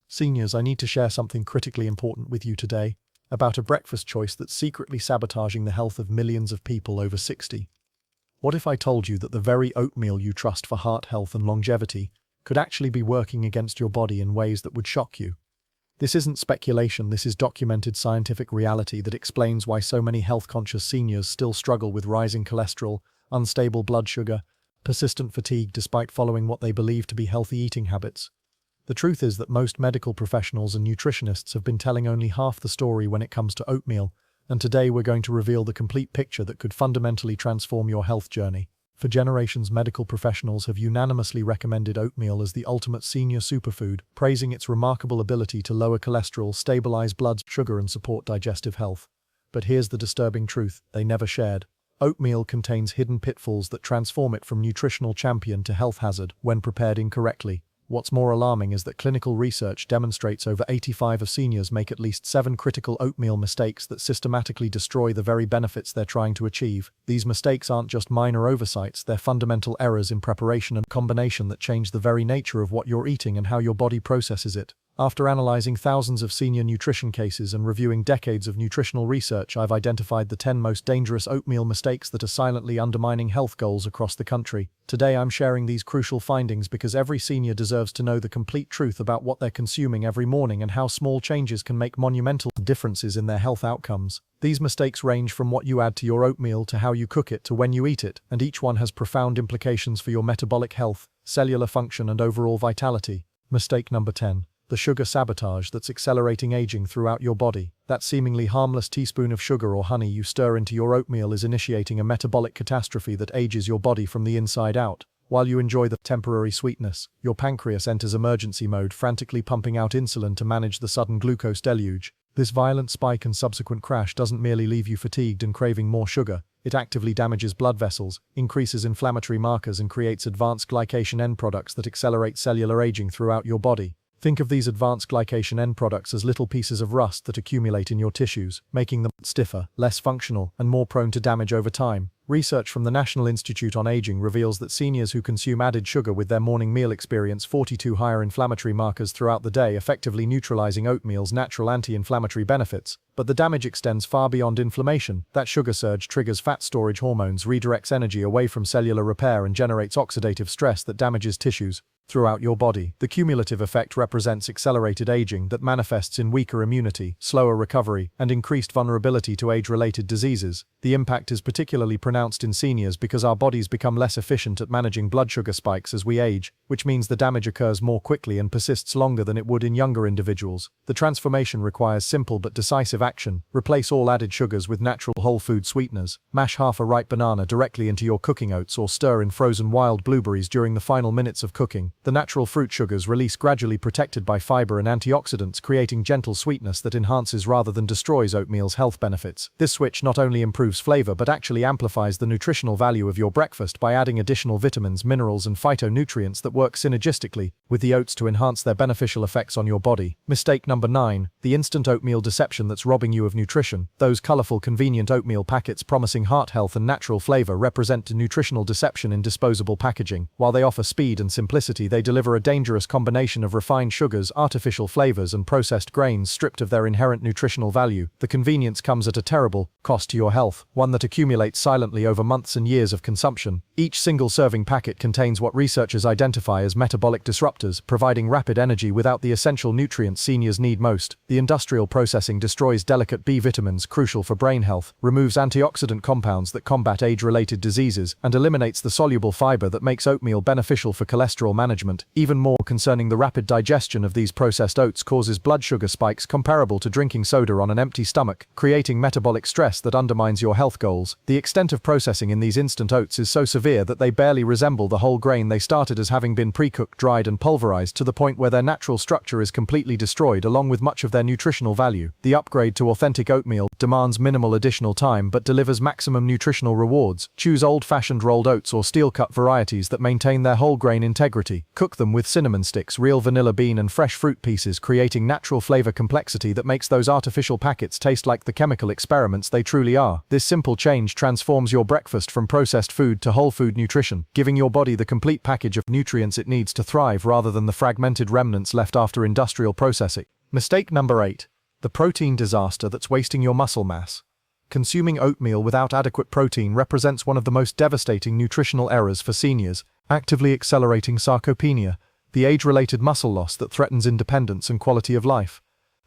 Seniors, I need to share something critically important with you today about a breakfast choice that's secretly sabotaging the health of millions of people over 60. What if I told you that the very oatmeal you trust for heart health and longevity could actually be working against your body in ways that would shock you? This isn't speculation, this is documented scientific reality that explains why so many health-conscious seniors still struggle with rising cholesterol, unstable blood sugar, persistent fatigue despite following what they believe to be healthy eating habits. The truth is that most medical professionals and nutritionists have been telling only half the story when it comes to oatmeal, and today we're going to reveal the complete picture that could fundamentally transform your health journey. For generations, medical professionals have unanimously recommended oatmeal as the ultimate senior superfood, praising its remarkable ability to lower cholesterol, stabilize blood sugar, and support digestive health. But here's the disturbing truth they never shared. Oatmeal contains hidden pitfalls that transform it from nutritional champion to health hazard when prepared incorrectly. What's more alarming is that clinical research demonstrates over 85% of seniors make at least 7 critical oatmeal mistakes that systematically destroy the very benefits they're trying to achieve. These mistakes aren't just minor oversights, they're fundamental errors in preparation and combination that change the very nature of what you're eating and how your body processes it. After analyzing thousands of senior nutrition cases and reviewing decades of nutritional research, I've identified the 10 most dangerous oatmeal mistakes that are silently undermining health goals across the country. Today I'm sharing these crucial findings because every senior deserves to know the complete truth about what they're consuming every morning and how small changes can make monumental differences in their health outcomes. These mistakes range from what you add to your oatmeal to how you cook it to when you eat it, and each one has profound implications for your metabolic health, cellular function, and overall vitality. Mistake number 10. The sugar sabotage that's accelerating aging throughout your body. That seemingly harmless teaspoon of sugar or honey you stir into your oatmeal is initiating a metabolic catastrophe that ages your body from the inside out. While you enjoy the temporary sweetness, your pancreas enters emergency mode, frantically pumping out insulin to manage the sudden glucose deluge. This violent spike and subsequent crash doesn't merely leave you fatigued and craving more sugar, it actively damages blood vessels, increases inflammatory markers, and creates advanced glycation end products that accelerate cellular aging throughout your body. Think of these advanced glycation end products as little pieces of rust that accumulate in your tissues, making them stiffer, less functional, and more prone to damage over time. Research from the National Institute on Aging reveals that seniors who consume added sugar with their morning meal experience 42 higher inflammatory markers throughout the day, effectively neutralizing oatmeal's natural anti-inflammatory benefits. But the damage extends far beyond inflammation. That sugar surge triggers fat storage hormones, redirects energy away from cellular repair, and generates oxidative stress that damages tissues throughout your body. The cumulative effect represents accelerated aging that manifests in weaker immunity, slower recovery, and increased vulnerability to age-related diseases. The impact is particularly pronounced in seniors because our bodies become less efficient at managing blood sugar spikes as we age, which means the damage occurs more quickly and persists longer than it would in younger individuals. The transformation requires simple but decisive action. Replace all added sugars with natural whole food sweeteners. Mash half a ripe banana directly into your cooking oats or stir in frozen wild blueberries during the final minutes of cooking. The natural fruit sugars release gradually, protected by fiber and antioxidants, creating gentle sweetness that enhances rather than destroys oatmeal's health benefits. This switch not only improves flavor but actually amplifies the nutritional value of your breakfast by adding additional vitamins, minerals, and phytonutrients that work synergistically with the oats to enhance their beneficial effects on your body. Mistake number 9. The instant oatmeal deception that's robbing you of nutrition. Those colorful, convenient oatmeal packets promising heart health and natural flavor represent nutritional deception in disposable packaging. While they offer speed and simplicity, they deliver a dangerous combination of refined sugars, artificial flavors, and processed grains stripped of their inherent nutritional value. The convenience comes at a terrible cost to your health, one that accumulates silently over months and years of consumption. Each single serving packet contains what researchers identify as metabolic disruptors, providing rapid energy without the essential nutrients seniors need most. The industrial processing destroys delicate B vitamins crucial for brain health, removes antioxidant compounds that combat age-related diseases, and eliminates the soluble fiber that makes oatmeal beneficial for cholesterol management. Even more concerning, the rapid digestion of these processed oats causes blood sugar spikes comparable to drinking soda on an empty stomach, creating metabolic stress that undermines your health goals. The extent of processing in these instant oats is so severe that they barely resemble the whole grain they started as, having been pre-cooked, dried, and pulverized to the point where their natural structure is completely destroyed along with much of their nutritional value. The upgrade to authentic oatmeal demands minimal additional time but delivers maximum nutritional rewards. Choose old-fashioned rolled oats or steel-cut varieties that maintain their whole grain integrity. Cook them with cinnamon sticks, real vanilla bean and fresh fruit pieces, creating natural flavor complexity that makes those artificial packets taste like the chemical experiments they truly are. This simple change transforms your breakfast from processed food to whole food nutrition, giving your body the complete package of nutrients it needs to thrive rather than the fragmented remnants left after industrial processing. Mistake number 8. The protein disaster that's wasting your muscle mass. Consuming oatmeal without adequate protein represents one of the most devastating nutritional errors for seniors, actively accelerating sarcopenia, the age-related muscle loss that threatens independence and quality of life.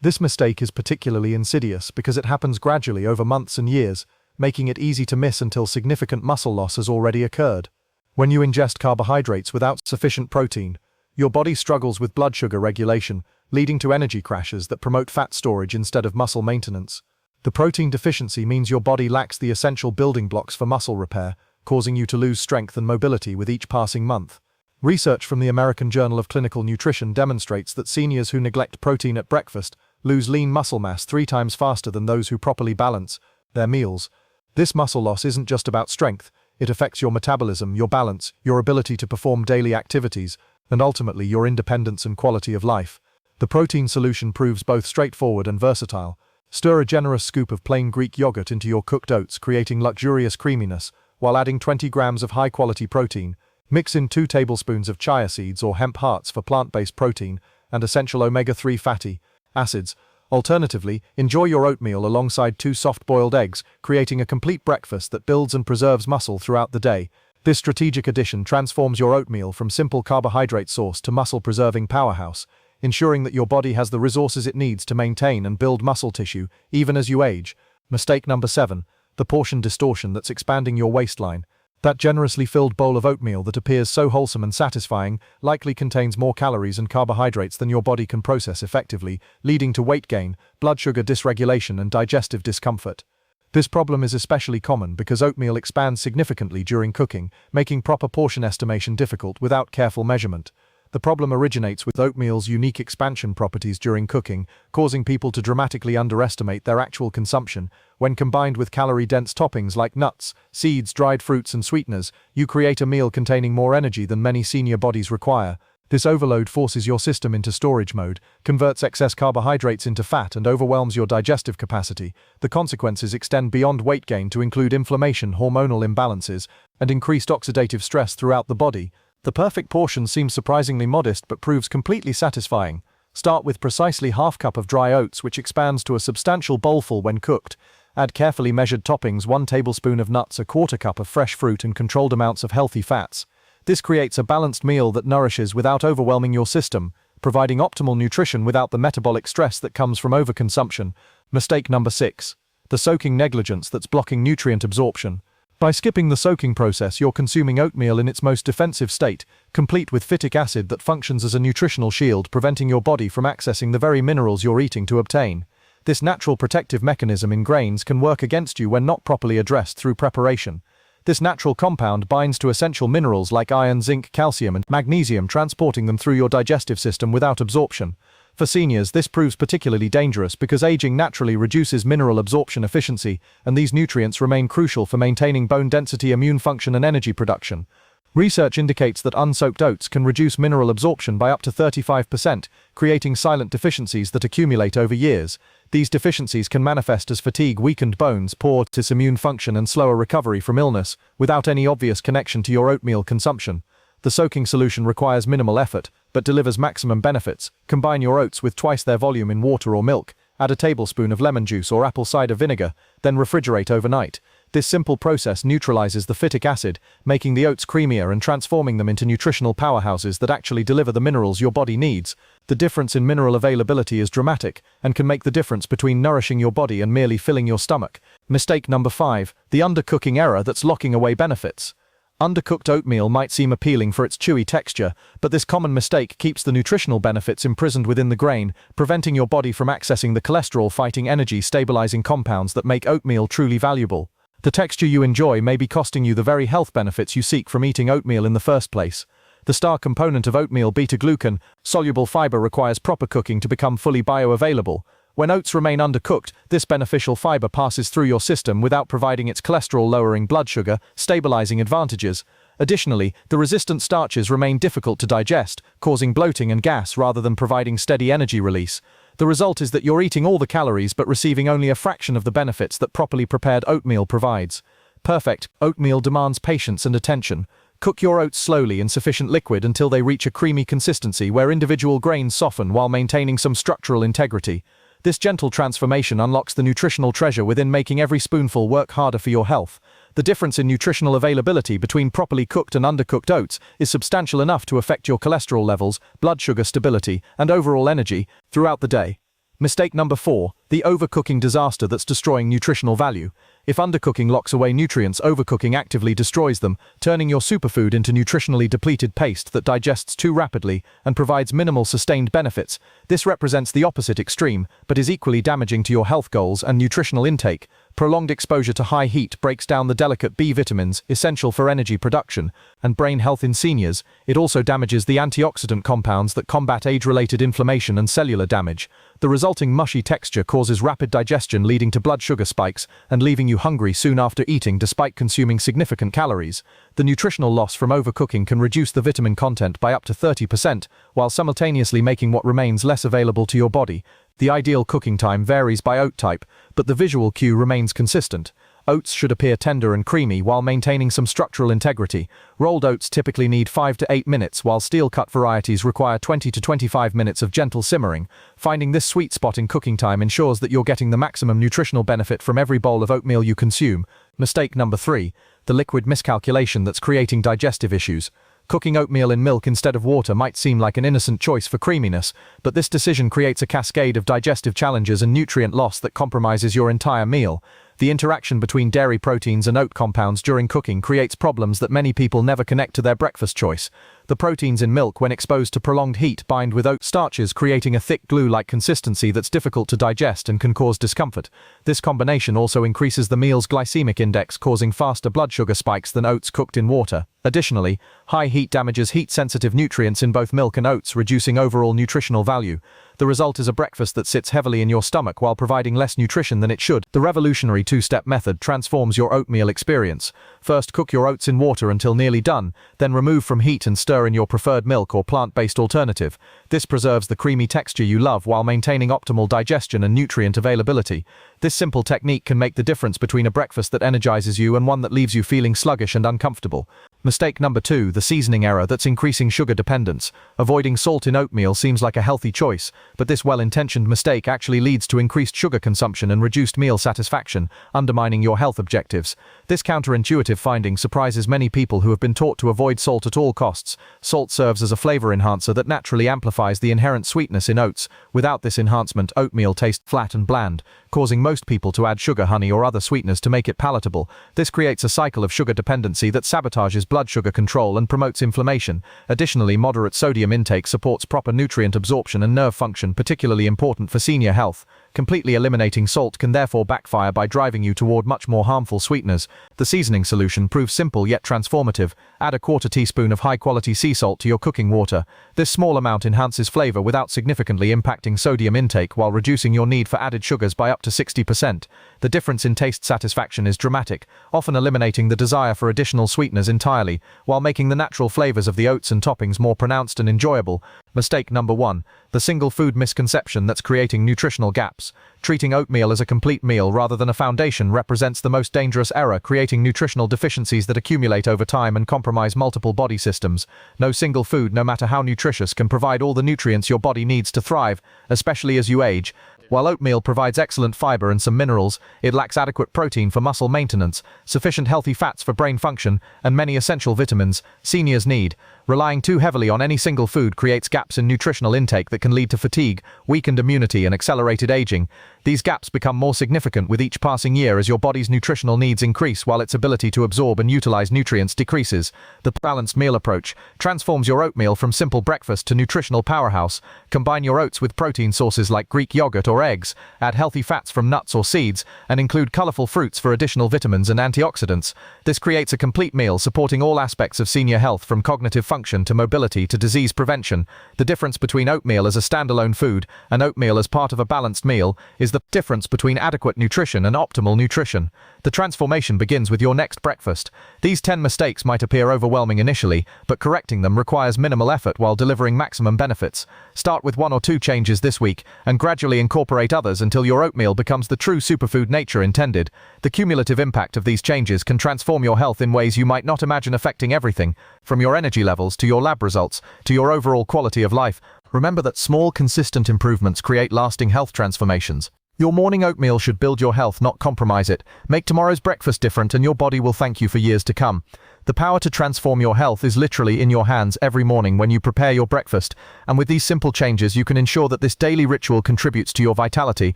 This mistake is particularly insidious because it happens gradually over months and years, making it easy to miss until significant muscle loss has already occurred. When you ingest carbohydrates without sufficient protein, your body struggles with blood sugar regulation, leading to energy crashes that promote fat storage instead of muscle maintenance. The protein deficiency means your body lacks the essential building blocks for muscle repair, causing you to lose strength and mobility with each passing month. Research from the American Journal of Clinical Nutrition demonstrates that seniors who neglect protein at breakfast lose lean muscle mass 3 times faster than those who properly balance their meals. This muscle loss isn't just about strength, it affects your metabolism, your balance, your ability to perform daily activities, and ultimately your independence and quality of life. The protein solution proves both straightforward and versatile. Stir a generous scoop of plain Greek yogurt into your cooked oats, creating luxurious creaminess, while adding 20 grams of high-quality protein. Mix in 2 tablespoons of chia seeds or hemp hearts for plant-based protein and essential omega-3 fatty acids. Alternatively, enjoy your oatmeal alongside 2 soft-boiled eggs, creating a complete breakfast that builds and preserves muscle throughout the day. This strategic addition transforms your oatmeal from simple carbohydrate source to muscle-preserving powerhouse, ensuring that your body has the resources it needs to maintain and build muscle tissue, even as you age. Mistake number 7. The portion distortion that's expanding your waistline. That generously filled bowl of oatmeal that appears so wholesome and satisfying likely contains more calories and carbohydrates than your body can process effectively, leading to weight gain, blood sugar dysregulation and digestive discomfort. This problem is especially common because oatmeal expands significantly during cooking, making proper portion estimation difficult without careful measurement. The problem originates with oatmeal's unique expansion properties during cooking, causing people to dramatically underestimate their actual consumption. When combined with calorie-dense toppings like nuts, seeds, dried fruits and sweeteners, you create a meal containing more energy than many senior bodies require. This overload forces your system into storage mode, converts excess carbohydrates into fat and overwhelms your digestive capacity. The consequences extend beyond weight gain to include inflammation, hormonal imbalances, and increased oxidative stress throughout the body. The perfect portion seems surprisingly modest but proves completely satisfying. Start with precisely half cup of dry oats, which expands to a substantial bowlful when cooked. Add carefully measured toppings, 1 tablespoon of nuts, a quarter cup of fresh fruit and controlled amounts of healthy fats. This creates a balanced meal that nourishes without overwhelming your system, providing optimal nutrition without the metabolic stress that comes from overconsumption. Mistake number 6. The soaking negligence that's blocking nutrient absorption. By skipping the soaking process, you're consuming oatmeal in its most defensive state, complete with phytic acid that functions as a nutritional shield, preventing your body from accessing the very minerals you're eating to obtain. This natural protective mechanism in grains can work against you when not properly addressed through preparation. This natural compound binds to essential minerals like iron, zinc, calcium, and magnesium, transporting them through your digestive system without absorption. For seniors, this proves particularly dangerous because aging naturally reduces mineral absorption efficiency, and these nutrients remain crucial for maintaining bone density, immune function, and energy production. Research indicates that unsoaked oats can reduce mineral absorption by up to 35%, creating silent deficiencies that accumulate over years. These deficiencies can manifest as fatigue, weakened bones, poor immune function, and slower recovery from illness, without any obvious connection to your oatmeal consumption. The soaking solution requires minimal effort, but delivers maximum benefits. Combine your oats with twice their volume in water or milk, add a tablespoon of lemon juice or apple cider vinegar, then refrigerate overnight. This simple process neutralizes the phytic acid, making the oats creamier and transforming them into nutritional powerhouses that actually deliver the minerals your body needs. The difference in mineral availability is dramatic, and can make the difference between nourishing your body and merely filling your stomach. Mistake number 5. The undercooking error that's locking away benefits. Undercooked oatmeal might seem appealing for its chewy texture, but this common mistake keeps the nutritional benefits imprisoned within the grain, preventing your body from accessing the cholesterol-fighting, energy-stabilizing compounds that make oatmeal truly valuable. The texture you enjoy may be costing you the very health benefits you seek from eating oatmeal in the first place. The star component of oatmeal, beta-glucan, soluble fiber, requires proper cooking to become fully bioavailable. When oats remain undercooked, this beneficial fiber passes through your system without providing its cholesterol-lowering, blood sugar stabilizing advantages. Additionally, the resistant starches remain difficult to digest, causing bloating and gas rather than providing steady energy release. The result is that you're eating all the calories but receiving only a fraction of the benefits that properly prepared oatmeal provides. Perfect oatmeal demands patience and attention. Cook your oats slowly in sufficient liquid until they reach a creamy consistency where individual grains soften while maintaining some structural integrity. This gentle transformation unlocks the nutritional treasure within, making every spoonful work harder for your health. The difference in nutritional availability between properly cooked and undercooked oats is substantial enough to affect your cholesterol levels, blood sugar stability, and overall energy throughout the day. Mistake number 4, the overcooking disaster that's destroying nutritional value. If undercooking locks away nutrients, overcooking actively destroys them, turning your superfood into nutritionally depleted paste that digests too rapidly and provides minimal sustained benefits. This represents the opposite extreme, but is equally damaging to your health goals and nutritional intake. Prolonged exposure to high heat breaks down the delicate B vitamins essential for energy production and brain health in seniors. It also damages the antioxidant compounds that combat age-related inflammation and cellular damage. The resulting mushy texture causes rapid digestion, leading to blood sugar spikes and leaving you hungry soon after eating despite consuming significant calories. The nutritional loss from overcooking can reduce the vitamin content by up to 30%, while simultaneously making what remains less available to your body. The ideal cooking time varies by oat type, but the visual cue remains consistent. Oats should appear tender and creamy while maintaining some structural integrity. Rolled oats typically need 5 to 8 minutes, while steel-cut varieties require 20 to 25 minutes of gentle simmering. Finding this sweet spot in cooking time ensures that you're getting the maximum nutritional benefit from every bowl of oatmeal you consume. Mistake number 3, the liquid miscalculation that's creating digestive issues. Cooking oatmeal in milk instead of water might seem like an innocent choice for creaminess, but this decision creates a cascade of digestive challenges and nutrient loss that compromises your entire meal. The interaction between dairy proteins and oat compounds during cooking creates problems that many people never connect to their breakfast choice. The proteins in milk, when exposed to prolonged heat, bind with oat starches, creating a thick glue-like consistency that's difficult to digest and can cause discomfort. This combination also increases the meal's glycemic index, causing faster blood sugar spikes than oats cooked in water. Additionally, high heat damages heat-sensitive nutrients in both milk and oats, reducing overall nutritional value. The result is a breakfast that sits heavily in your stomach while providing less nutrition than it should. The revolutionary two-step method transforms your oatmeal experience. First, cook your oats in water until nearly done, then remove from heat and stir in your preferred milk or plant-based alternative. This preserves the creamy texture you love while maintaining optimal digestion and nutrient availability. This simple technique can make the difference between a breakfast that energizes you and one that leaves you feeling sluggish and uncomfortable. Mistake number 2, the seasoning error that's increasing sugar dependence. Avoiding salt in oatmeal seems like a healthy choice, but this well-intentioned mistake actually leads to increased sugar consumption and reduced meal satisfaction, undermining your health objectives. This counterintuitive finding surprises many people who have been taught to avoid salt at all costs. Salt serves as a flavor enhancer that naturally amplifies the inherent sweetness in oats. Without this enhancement, oatmeal tastes flat and bland, causing most people to add sugar, honey, or other sweeteners to make it palatable. This creates a cycle of sugar dependency that sabotages blood sugar control and promotes inflammation. Additionally, moderate sodium intake supports proper nutrient absorption and nerve function, particularly important for senior health. Completely eliminating salt can therefore backfire by driving you toward much more harmful sweeteners. The seasoning solution proves simple yet transformative. Add a quarter teaspoon of high-quality sea salt to your cooking water. This small amount enhances flavor without significantly impacting sodium intake while reducing your need for added sugars by up to 60%. The difference in taste satisfaction is dramatic, often eliminating the desire for additional sweeteners entirely, while making the natural flavors of the oats and toppings more pronounced and enjoyable. Mistake number 1, the single food misconception that's creating nutritional gaps. Treating oatmeal as a complete meal rather than a foundation represents the most dangerous error, creating nutritional deficiencies that accumulate over time and compromise multiple body systems. No single food, no matter how nutritious, can provide all the nutrients your body needs to thrive, especially as you age. While oatmeal provides excellent fiber and some minerals, it lacks adequate protein for muscle maintenance, sufficient healthy fats for brain function, and many essential vitamins seniors need. Relying too heavily on any single food creates gaps in nutritional intake that can lead to fatigue, weakened immunity, and accelerated aging. These gaps become more significant with each passing year as your body's nutritional needs increase while its ability to absorb and utilize nutrients decreases. The balanced meal approach transforms your oatmeal from simple breakfast to nutritional powerhouse. Combine your oats with protein sources like Greek yogurt or eggs, add healthy fats from nuts or seeds, and include colorful fruits for additional vitamins and antioxidants. This creates a complete meal supporting all aspects of senior health, from cognitive function function to mobility to disease prevention. The difference between oatmeal as a standalone food and oatmeal as part of a balanced meal is the difference between adequate nutrition and optimal nutrition. The transformation begins with your next breakfast. These 10 mistakes might appear overwhelming initially, but correcting them requires minimal effort while delivering maximum benefits. Start with 1 or 2 changes this week and gradually incorporate others until your oatmeal becomes the true superfood nature intended. The cumulative impact of these changes can transform your health in ways you might not imagine, affecting everything from your energy levels to your lab results to your overall quality of life. Remember that small, consistent improvements create lasting health transformations. Your morning oatmeal should build your health, not compromise it. Make tomorrow's breakfast different and your body will thank you for years to come. The power to transform your health is literally in your hands every morning when you prepare your breakfast, and with these simple changes you can ensure that this daily ritual contributes to your vitality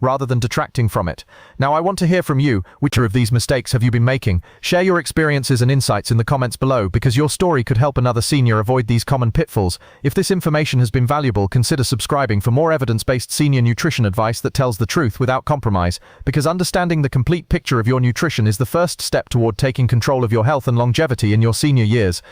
rather than detracting from it. Now I want to hear from you. Which of these mistakes have you been making? Share your experiences and insights in the comments below, because your story could help another senior avoid these common pitfalls. If this information has been valuable, consider subscribing for more evidence-based senior nutrition advice that tells the truth without compromise, because understanding the complete picture of your nutrition is the first step toward taking control of your health and longevity in your senior years.